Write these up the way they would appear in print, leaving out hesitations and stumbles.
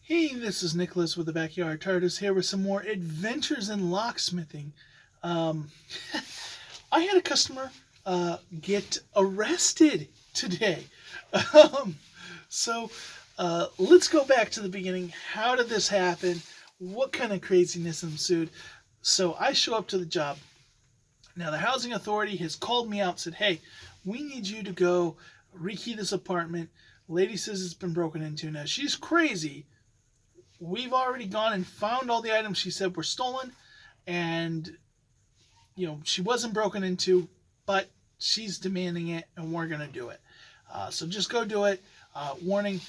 Hey, this is Nicholas with the Backyard TARDIS here with some more adventures in locksmithing. Um, I had a customer get arrested today. Um, so let's go back to the beginning. How did this happen? What kind of craziness ensued? So I show up to the job. Now, the housing authority has called me out and said, hey, we need you to go rekey this apartment. Lady says it's been broken into. Now, she's crazy. We've already gone and found all the items she said were stolen, and she wasn't broken into, but she's demanding it, and we're gonna do it. So just go do it. Warning: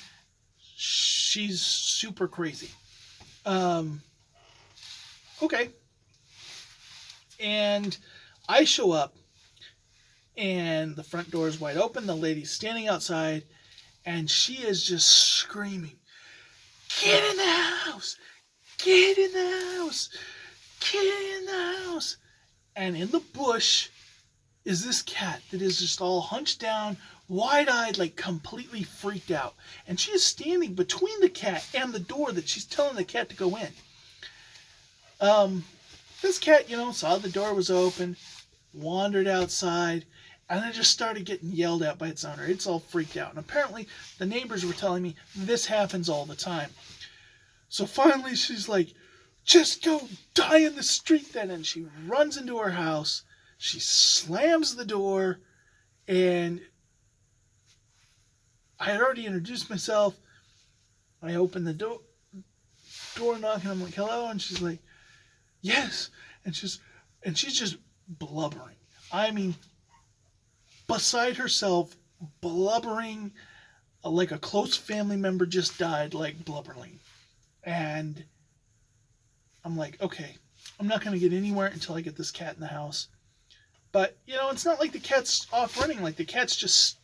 she's super crazy. Okay, and I show up, and the front door is wide open. The lady's standing outside, and she is just screaming, "Get in the house! Get in the house! Get in the house!" And in the bush is this cat that is just all hunched down, wide-eyed, like completely freaked out. And she is standing between the cat and the door that she's telling the cat to go in. This cat, saw the door was open, wandered outside, and then just started getting yelled at by its owner. It's all freaked out. And apparently the neighbors were telling me this happens all the time. So finally she's like, just go die in the street then. And she runs into her house. She slams the door. And I had already introduced myself. I opened the door knock, and I'm like, hello. And she's like, yes. And she's just blubbering. I mean, beside herself, blubbering like a close family member just died, like blubbering. And I'm like, okay, I'm not going to get anywhere until I get this cat in the house. But, it's not like the cat's off running. Like, the cat's just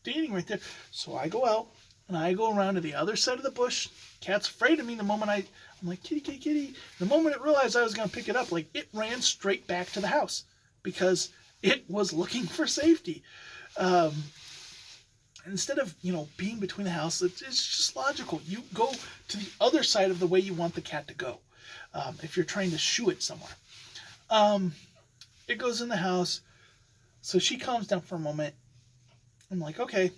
standing right there. So I go out, and I go around to the other side of the bush. Cat's afraid of me the moment I'm like, kitty, kitty, kitty. The moment it realized I was going to pick it up, like, it ran straight back to the house because it was looking for safety. Instead of, being between the house, it's just logical. You go to the other side of the way you want the cat to go. If you're trying to shoo it somewhere. It goes in the house. So she calms down for a moment. I'm like, okay,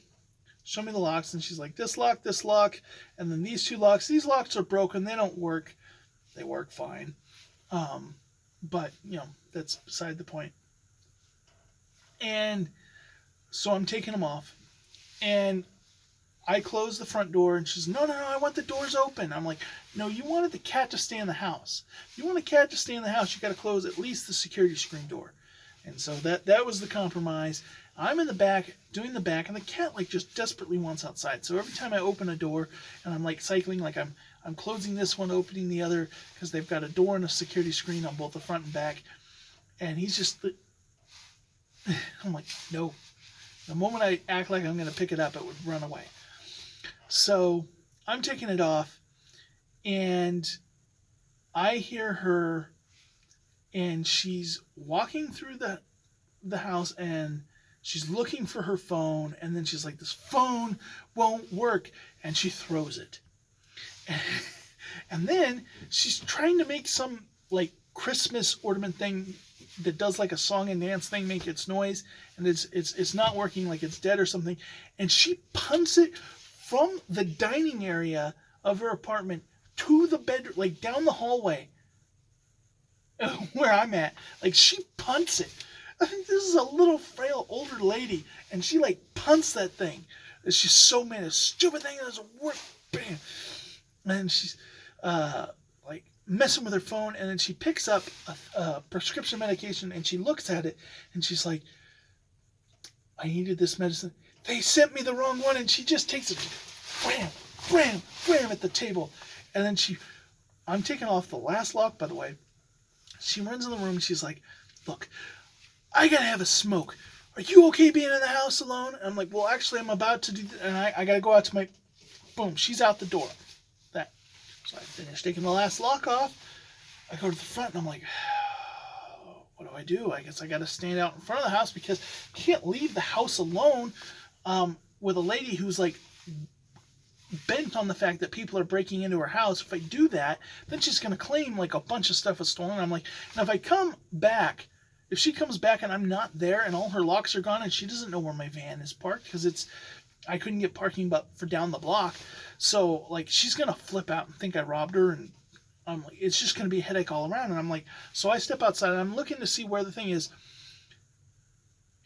show me the locks. And she's like, this lock, and then these two locks. These locks are broken. They don't work. They work fine. But, that's beside the point. And so I'm taking them off. And I close the front door, and she's, no, I want the doors open. I'm like, no, you wanted the cat to stay in the house. If you want a cat to stay in the house, you got to close at least the security screen door. And so that was the compromise. I'm in the back, doing the back, and the cat, like, just desperately wants outside. So every time I open a door, and I'm, like, cycling, like, I'm closing this one, opening the other, because they've got a door and a security screen on both the front and back. And he's just, I'm like, no. The moment I act like I'm going to pick it up, it would run away. So I'm taking it off, and I hear her, and she's walking through the house, and she's looking for her phone, and then she's like, this phone won't work, and she throws it. And then she's trying to make some, like, Christmas ornament thing that does like a song and dance thing, make its noise, and it's not working, like it's dead or something, and she punts it from the dining area of her apartment to the bedroom, like down the hallway where I'm at. Like, she punts it. I think this is a little frail older lady, and she like punts that thing. She's so mad. A stupid thing doesn't work. Bam. And she's like messing with her phone, and then she picks up a prescription medication, and she looks at it, and she's like, I needed this medicine. They sent me the wrong one. And she just takes it, wham, wham, wham at the table. And then I'm taking off the last lock, by the way. She runs in the room, and she's like, look, I gotta have a smoke. Are you okay being in the house alone? And I'm like, well, actually, I'm about to do that, and I gotta go out to my, boom, she's out the door. So I finish taking the last lock off. I go to the front, and I'm like, what do? I guess I got to stand out in front of the house, because you can't leave the house alone with a lady who's like bent on the fact that people are breaking into her house. If I do that, then she's going to claim like a bunch of stuff was stolen. I'm like, now if I come back, if she comes back and I'm not there and all her locks are gone and she doesn't know where my van is parked because I couldn't get parking but for down the block. So like she's going to flip out and think I robbed her, and I'm like, it's just going to be a headache all around. And I'm like, so I step outside and I'm looking to see where the thing is.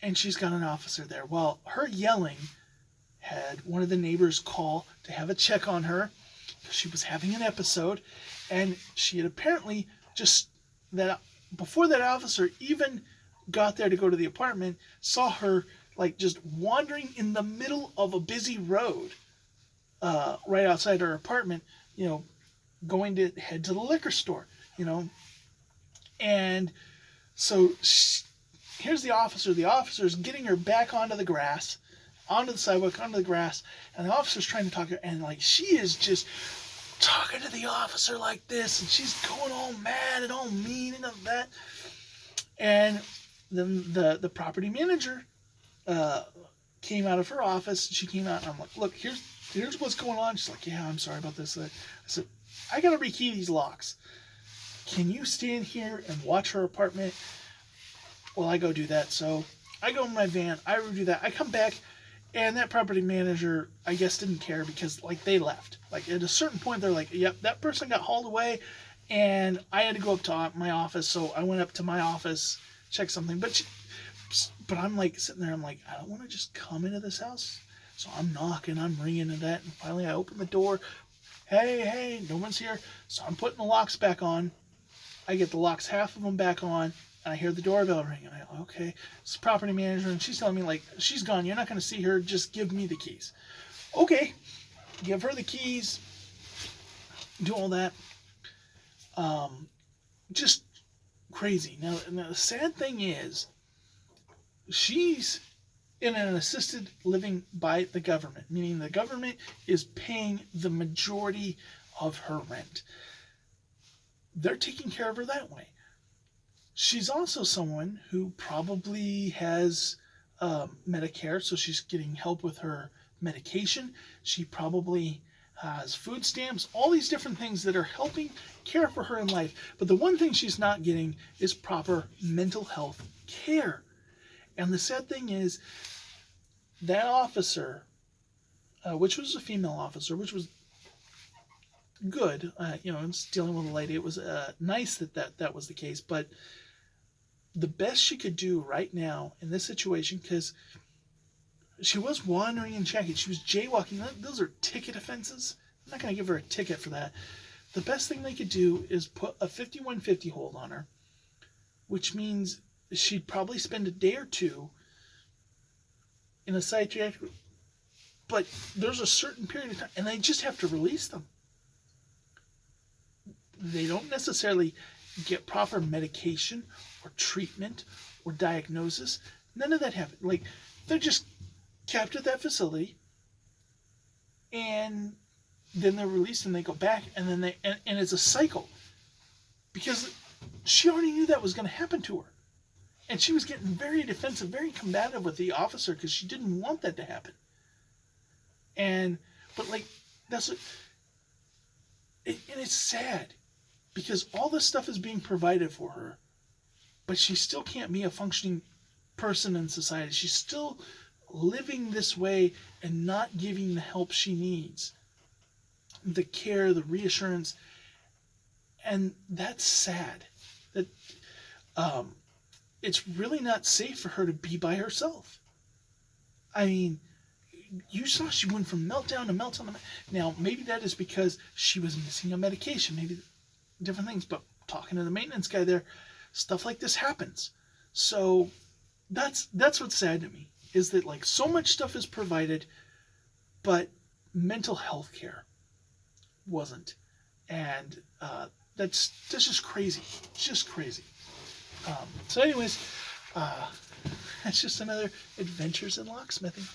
And she's got an officer there. Well, her yelling had one of the neighbors call to have a check on her because she was having an episode, and she had apparently just that before that officer even got there to go to the apartment, saw her like just wandering in the middle of a busy road right outside her apartment, going to head to the liquor store, and so here's the officer. The officer's getting her back onto the grass, onto the sidewalk, onto the grass, and the officer's trying to talk to her, and like she is just talking to the officer like this, and she's going all mad and all mean and all that. And then the property manager came out of her office. She came out, and I'm like, look, here's what's going on. She's like, yeah, I'm sorry about this. I said, I gotta rekey these locks. Can you stand here and watch her apartment while I go do that? So I go in my van, I do that, I come back, and that property manager, I guess, didn't care because like they left. Like at a certain point, they're like, yep, that person got hauled away, and I had to go up to my office. So I went up to my office, check something, but I'm like sitting there, I'm like, I don't want to just come into this house. So I'm knocking, I'm ringing and that, and finally I open the door. Hey, no one's here. So I'm putting the locks back on. I get the locks, half of them back on, and I hear the doorbell ring. And I go, okay, it's the property manager, and she's telling me, like, she's gone. You're not going to see her. Just give me the keys. Okay, give her the keys. Do all that. Just crazy. Now, the sad thing is, she's in an assisted living by the government, meaning the government is paying the majority of her rent. They're taking care of her that way. She's also someone who probably has Medicare, so she's getting help with her medication. She probably has food stamps, all these different things that are helping care for her in life. But the one thing she's not getting is proper mental health care. And the sad thing is, that officer, which was a female officer, which was good, it's dealing with a lady. It was nice that was the case, but the best she could do right now in this situation, because she was wandering and checking, she was jaywalking. Those are ticket offenses. I'm not going to give her a ticket for that. The best thing they could do is put a 5150 hold on her, which means she'd probably spend a day or two in a psychiatric, but there's a certain period of time, and they just have to release them. They don't necessarily get proper medication or treatment or diagnosis. None of that happens. Like, they're just kept at that facility, and then they're released and they go back, and then and it's a cycle, because she already knew that was going to happen to her. And she was getting very defensive, very combative with the officer because she didn't want that to happen. But like, that's what, and it's sad because all this stuff is being provided for her, but she still can't be a functioning person in society. She's still living this way and not giving the help she needs, the care, the reassurance, and that's sad. That it's really not safe for her to be by herself. I mean, you saw she went from meltdown to meltdown. Now, maybe that is because she was missing a medication, maybe different things, but talking to the maintenance guy there, stuff like this happens. So that's what's sad to me, is that like so much stuff is provided, but mental health care wasn't. And that's just crazy. It's just crazy. So anyways, that's just another Adventures in Locksmithing.